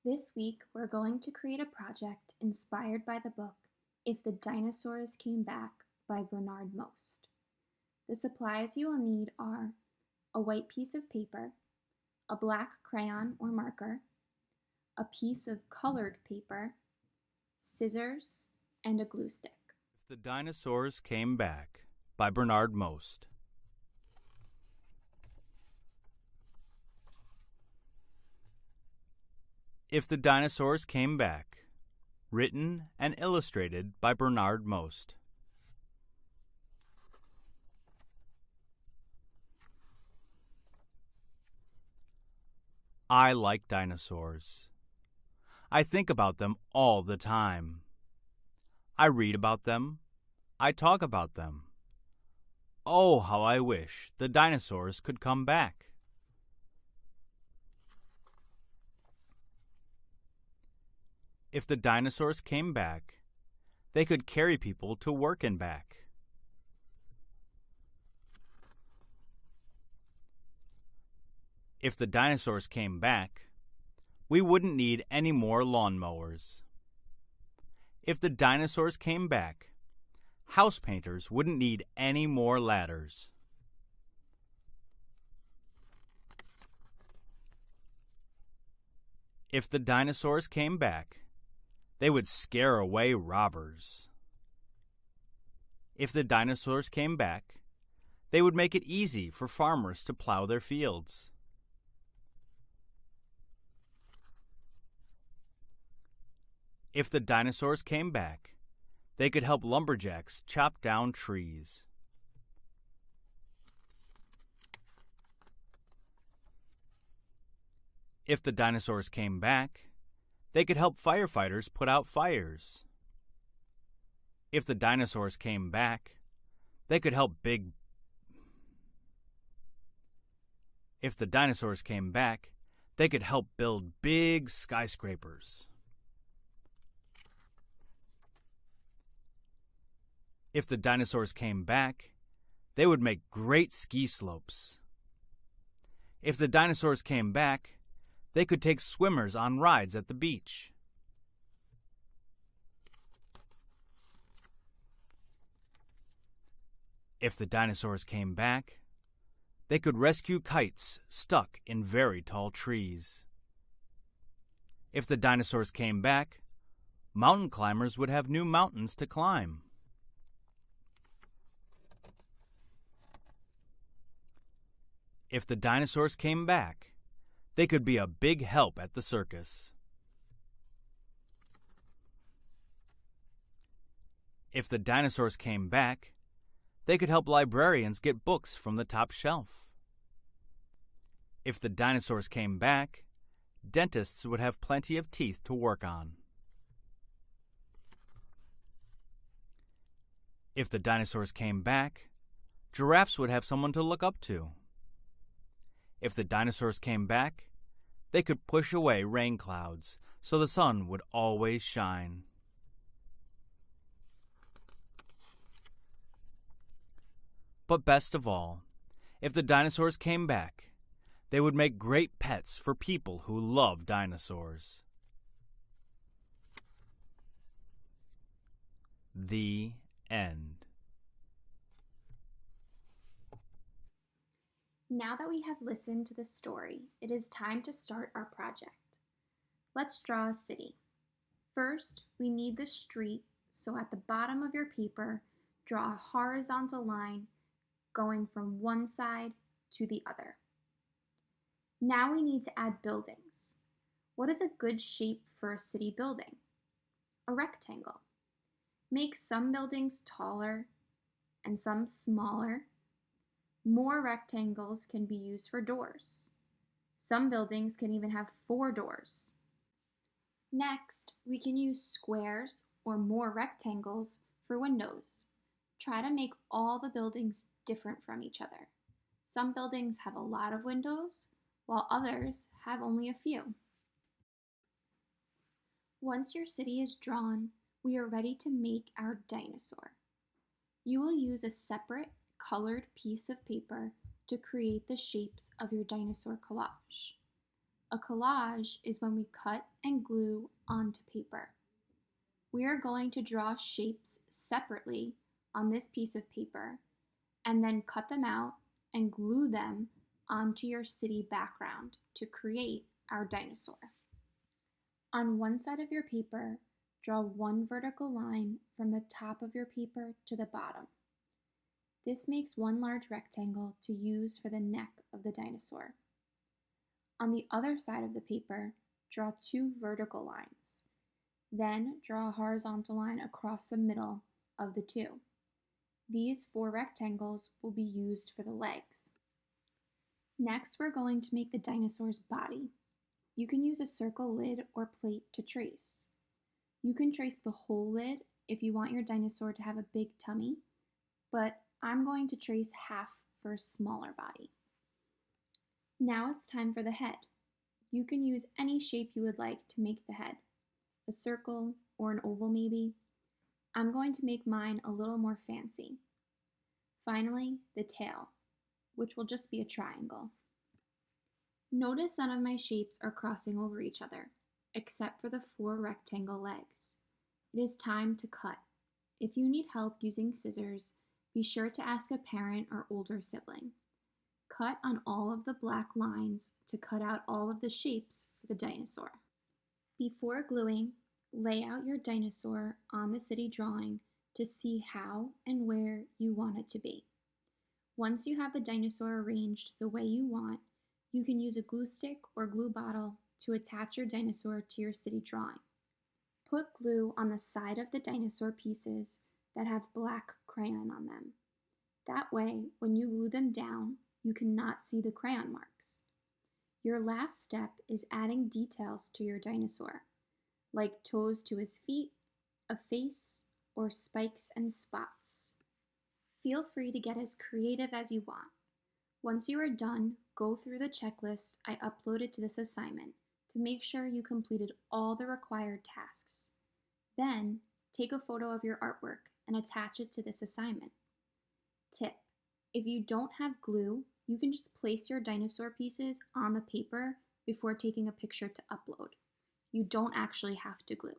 This week, we're going to create a project inspired by the book If the Dinosaurs Came Back by Bernard Most. The supplies you will need are a white piece of paper, a black crayon or marker, a piece of colored paper, scissors, and a glue stick. If the Dinosaurs Came Back by Bernard Most. If the Dinosaurs Came Back, written and illustrated by Bernard Most. I like dinosaurs. I think about them all the time. I read about them. I talk about them. Oh, how I wish the dinosaurs could come back. If the dinosaurs came back, they could carry people to work and back. If the dinosaurs came back, we wouldn't need any more lawnmowers. If the dinosaurs came back, house painters wouldn't need any more ladders. If the dinosaurs came back, they would scare away robbers. If the dinosaurs came back, they would make it easy for farmers to plow their fields. If the dinosaurs came back, they could help lumberjacks chop down trees. If the dinosaurs came back, they could help firefighters put out fires. If the dinosaurs came back, they could help If the dinosaurs came back, they could help build big skyscrapers. If the dinosaurs came back, they would make great ski slopes. If the dinosaurs came back, they could take swimmers on rides at the beach. If the dinosaurs came back, they could rescue kites stuck in very tall trees. If the dinosaurs came back, mountain climbers would have new mountains to climb. If the dinosaurs came back, they could be a big help at the circus. If the dinosaurs came back, they could help librarians get books from the top shelf. If the dinosaurs came back, dentists would have plenty of teeth to work on. If the dinosaurs came back, giraffes would have someone to look up to. If the dinosaurs came back, they could push away rain clouds so the sun would always shine. But best of all, if the dinosaurs came back, they would make great pets for people who love dinosaurs. The end. Now that we have listened to the story, it is time to start our project. Let's draw a city. First, we need the street, so at the bottom of your paper, draw a horizontal line going from one side to the other. Now we need to add buildings. What is a good shape for a city building? A rectangle. Make some buildings taller and some smaller. More rectangles can be used for doors. Some buildings can even have 4 doors. Next, we can use squares or more rectangles for windows. Try to make all the buildings different from each other. Some buildings have a lot of windows, while others have only a few. Once your city is drawn, we are ready to make our dinosaur. You will use a separate colored piece of paper to create the shapes of your dinosaur collage. A collage is when we cut and glue onto paper. We are going to draw shapes separately on this piece of paper and then cut them out and glue them onto your city background to create our dinosaur. On one side of your paper, draw one vertical line from the top of your paper to the bottom. This makes one large rectangle to use for the neck of the dinosaur. On the other side of the paper, draw two vertical lines. Then draw a horizontal line across the middle of the two. These four rectangles will be used for the legs. Next, we're going to make the dinosaur's body. You can use a circle lid or plate to trace. You can trace the whole lid if you want your dinosaur to have a big tummy, but I'm going to trace half for a smaller body. Now it's time for the head. You can use any shape you would like to make the head. A circle or an oval maybe. I'm going to make mine a little more fancy. Finally, the tail, which will just be a triangle. Notice none of my shapes are crossing over each other, except for the four rectangle legs. It is time to cut. If you need help using scissors, be sure to ask a parent or older sibling. Cut on all of the black lines to cut out all of the shapes for the dinosaur. Before gluing, lay out your dinosaur on the city drawing to see how and where you want it to be. Once you have the dinosaur arranged the way you want, you can use a glue stick or glue bottle to attach your dinosaur to your city drawing. Put glue on the side of the dinosaur pieces that have black crayon on them. That way, when you glue them down, you cannot see the crayon marks. Your last step is adding details to your dinosaur, like toes to his feet, a face, or spikes and spots. Feel free to get as creative as you want. Once you are done, go through the checklist I uploaded to this assignment to make sure you completed all the required tasks. Then, take a photo of your artwork and attach it to this assignment. Tip: if you don't have glue, you can just place your dinosaur pieces on the paper before taking a picture to upload. You don't actually have to glue.